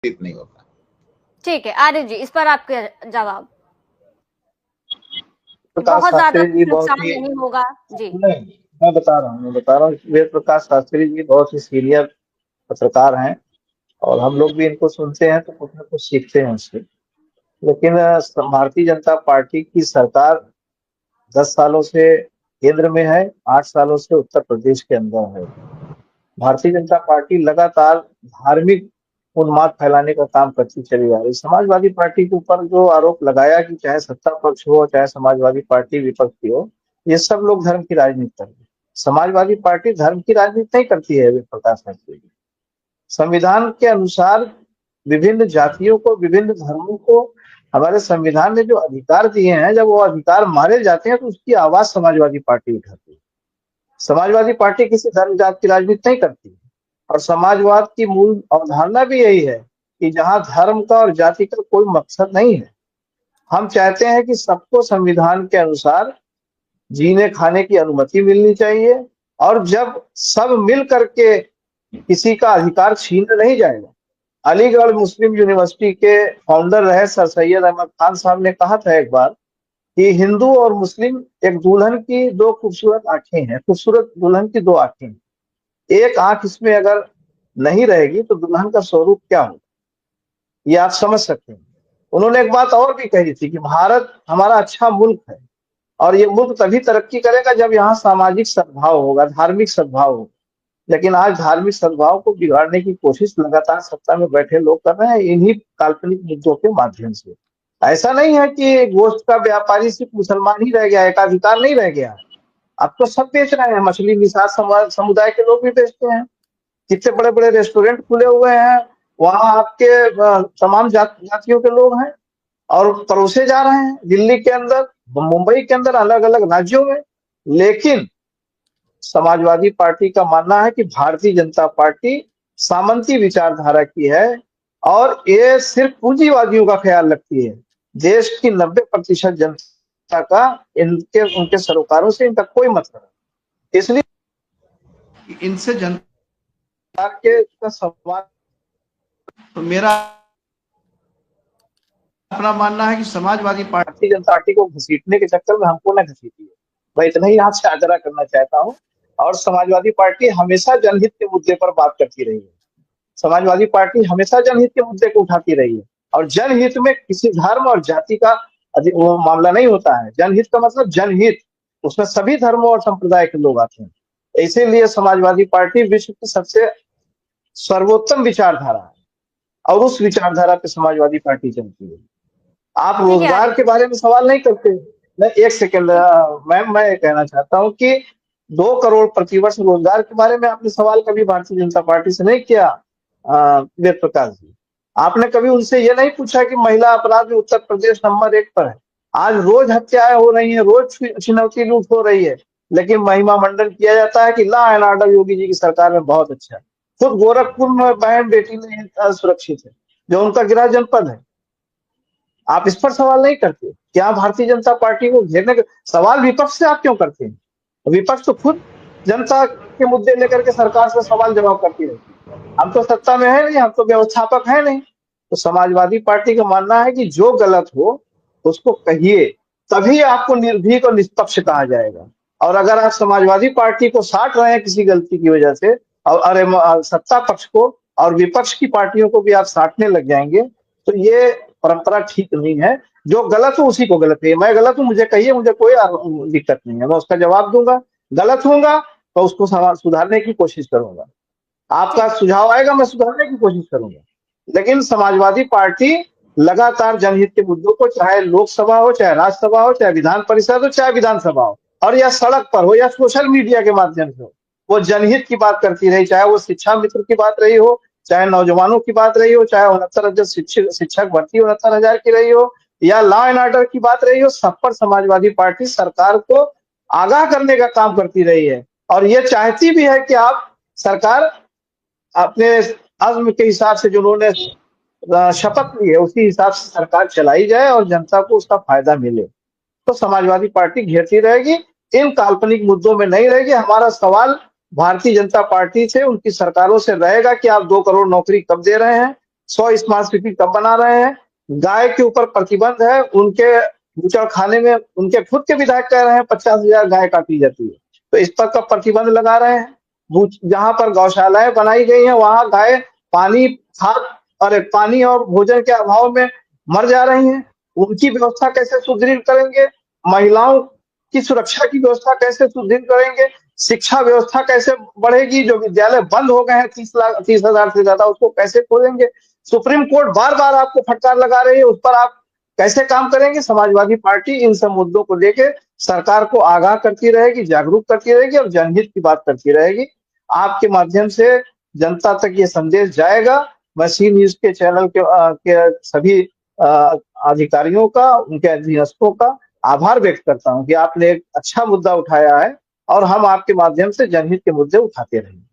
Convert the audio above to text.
नहीं होता। ठीक है आरिफ जी, इस पर आपके जवाब। प्रकाश बहुत ज्यादा शास्त्री जी बहुत नुकसान ही नहीं होगा जी। नहीं, मैं बता रहा हूँ वेद प्रकाश शास्त्री जी बहुत ही सीनियर पत्रकार हैं और हम लोग भी इनको सुनते हैं तो कुछ ना कुछ सीखते हैं उससे। लेकिन भारतीय जनता पार्टी की सरकार 10 सालों से केंद्र में है, 8 सालों से उत्तर प्रदेश के अंदर है। भारतीय जनता पार्टी लगातार धार्मिक उन्माद फैलाने का काम करती चली जा रही है। समाजवादी पार्टी के ऊपर जो आरोप लगाया कि चाहे सत्ता पक्ष हो चाहे समाजवादी पार्टी विपक्ष की हो, ये सब लोग धर्म की राजनीति कर रहे हैं। समाजवादी पार्टी धर्म की राजनीति नहीं करती है। वे प्रकाश शास्त्री जी संविधान के अनुसार विभिन्न जातियों को, विभिन्न धर्मों को हमारे संविधान ने जो अधिकार दिए हैं, जब वो अधिकार मारे जाते हैं तो उसकी आवाज समाजवादी पार्टी उठाती है। समाजवादी पार्टी किसी धर्म जात की राजनीति नहीं करती और समाजवाद की मूल अवधारणा भी यही है कि जहां धर्म का और जाति का कोई मकसद नहीं है। हम चाहते हैं कि सबको संविधान के अनुसार जीने खाने की अनुमति मिलनी चाहिए और जब सब मिल करके किसी का अधिकार छीन नहीं जाएगा। अलीगढ़ मुस्लिम यूनिवर्सिटी के फाउंडर रहे सर सैयद अहमद खान साहब ने कहा था एक बार कि हिंदू और मुस्लिम एक दुल्हन की दो खूबसूरत आंखें हैं, खूबसूरत दुल्हन की दो आंखें हैं। एक आंख इसमें अगर नहीं रहेगी तो दुल्हन का स्वरूप क्या होगा, ये आप समझ सकते हैं। उन्होंने एक बात और भी कही थी कि भारत हमारा अच्छा मुल्क है और ये मुल्क तभी तरक्की करेगा जब यहाँ सामाजिक सद्भाव होगा, धार्मिक सद्भाव होगा। लेकिन आज धार्मिक सद्भाव को बिगाड़ने की कोशिश लगातार सत्ता में बैठे लोग कर रहे हैं इन्हीं काल्पनिक मुद्दों के माध्यम से। ऐसा नहीं है कि गोश्त का व्यापारी सिर्फ मुसलमान ही रह गया, एकाधिकार नहीं रह गया। अब तो सब बेच रहे हैं, मछली निषाद समुदाय के लोग भी बेचते हैं। कितने बड़े बड़े रेस्टोरेंट खुले हुए हैं, वहां आपके तमाम जातियों के लोग हैं और परोसे जा रहे हैं दिल्ली के अंदर, मुंबई के अंदर, अलग अलग राज्यों में। लेकिन समाजवादी पार्टी का मानना है कि भारतीय जनता पार्टी सामंती विचारधारा की है और ये सिर्फ पूंजीवादियों का ख्याल रखती है। देश की 90% जनता का इनके उनके सरोकारों से इनका कोई मतलब नहीं। इसलिए इनसे जनता के का सवाल, तो मेरा अपना मानना है कि समाजवादी पार्टी जनता पार्टी को घसीटने के चक्कर में हमको न घसीटी है। मैं इतना ही यहाँ से आग्रह करना चाहता हूँ। और समाजवादी पार्टी हमेशा जनहित के मुद्दे पर बात करती रही है। समाजवादी पार्टी हमेशा जनहित के मुद्दे को उठाती रही है और जनहित में किसी धर्म और जाति का वो मामला नहीं होता है। जनहित का मतलब जनहित, उसमें सभी धर्मों और संप्रदाय के लोग आते हैं। इसीलिए समाजवादी पार्टी विश्व की सबसे सर्वोत्तम विचारधारा है और उस विचारधारा पे समाजवादी पार्टी चलती है। आप ठीक है रोजगार आरिफ के जी। बारे में सवाल नहीं करते। मैं एक सेकंड मैम, मैं कहना चाहता हूँ कि 2 करोड़ प्रतिवर्ष रोजगार के बारे में आपने सवाल कभी भारतीय जनता पार्टी से नहीं किया। वेद प्रकाश जी, आपने कभी उनसे ये नहीं पूछा कि महिला अपराध में उत्तर प्रदेश नंबर 1 पर है। आज रोज हत्याएं हो रही हैं, रोज छिनौती लूट हो रही है, लेकिन महिमा मंडन किया जाता है कि law and order Yogi ji की सरकार में बहुत अच्छा है। खुद गोरखपुर में बहन बेटी नहीं सुरक्षित है, जो उनका गृह जनपद है। आप इस पर सवाल नहीं करते। क्या भारतीय जनता पार्टी को घेरने का सवाल विपक्ष से आप क्यों करते हैं? विपक्ष तो खुद जनता के मुद्दे लेकर के सरकार से सवाल जवाब करती रहती है। हम तो सत्ता में है नहीं, हम तो व्यवस्थापक है नहीं। तो समाजवादी पार्टी का मानना है कि जो गलत हो उसको कहिए, तभी आपको निर्भीक और निष्पक्ष कहा जाएगा। और अगर आप समाजवादी पार्टी को साट रहे हैं किसी गलती की वजह से और अरे सत्ता पक्ष को और विपक्ष की पार्टियों को भी आप साटने लग जाएंगे, तो ये परंपरा ठीक नहीं है। जो गलत हो उसी को गलत है। मैं गलत हूं, मुझे कहिए, मुझे कोई दिक्कत नहीं है, मैं उसका जवाब दूंगा। गलत होगा तो उसको सुधारने की कोशिश करूंगा। आपका सुझाव आएगा, मैं सुधारने की कोशिश करूंगा। लेकिन समाजवादी पार्टी लगातार जनहित के मुद्दों को, चाहे लोकसभा हो, चाहे राज्यसभा हो, चाहे विधान परिषद हो, चाहे विधानसभा हो, और या सड़क पर हो या सोशल मीडिया के माध्यम से हो, वो जनहित की बात करती रही। चाहे वो शिक्षा मित्र की बात रही हो, चाहे नौजवानों की बात रही हो, चाहे 69,000 शिक्षक भर्ती 69,000 की रही हो, या लॉ एंड ऑर्डर की बात रही हो, सब पर समाजवादी पार्टी सरकार को आगाह करने का काम करती रही है। और ये चाहती भी है कि आप सरकार अपने अज़्म के हिसाब से जो उन्होंने शपथ ली है उसी हिसाब से सरकार चलाई जाए और जनता को उसका फायदा मिले। तो समाजवादी पार्टी घेरती रहेगी, इन काल्पनिक मुद्दों में नहीं रहेगी। हमारा सवाल भारतीय जनता पार्टी से, उनकी सरकारों से रहेगा कि आप 2 करोड़ नौकरी कब दे रहे हैं, 100 स्मार्ट सिटी कब बना रहे हैं? गाय के ऊपर प्रतिबंध है, उनके बूचड़ खाने में उनके खुद के विधायक कह रहे हैं 50,000 गाय काटी जाती है, तो इस पर कब प्रतिबंध लगा रहे हैं? जहां पर गौशालाएं बनाई गई हैं वहां गाय पानी खाद पानी और भोजन के अभाव में मर जा रही हैं, उनकी व्यवस्था कैसे सुदृढ़ करेंगे? महिलाओं की सुरक्षा की व्यवस्था कैसे सुदृढ़ करेंगे? शिक्षा व्यवस्था कैसे बढ़ेगी? जो विद्यालय बंद हो गए हैं 30,000 से ज्यादा, उसको कैसे खोलेंगे? सुप्रीम कोर्ट बार बार आपको फटकार लगा रही है, उस पर आप कैसे काम करेंगे? समाजवादी पार्टी इन सब मुद्दों को लेके सरकार को आगाह करती रहेगी, जागरूक करती रहेगी और जनहित की बात करती रहेगी। आपके माध्यम से जनता तक ये संदेश जाएगा। मैं सी न्यूज के चैनल के सभी अधिकारियों का, उनके अधीनस्थों का आभार व्यक्त करता हूं कि आपने एक अच्छा मुद्दा उठाया है और हम आपके माध्यम से जनहित के मुद्दे उठाते रहेंगे।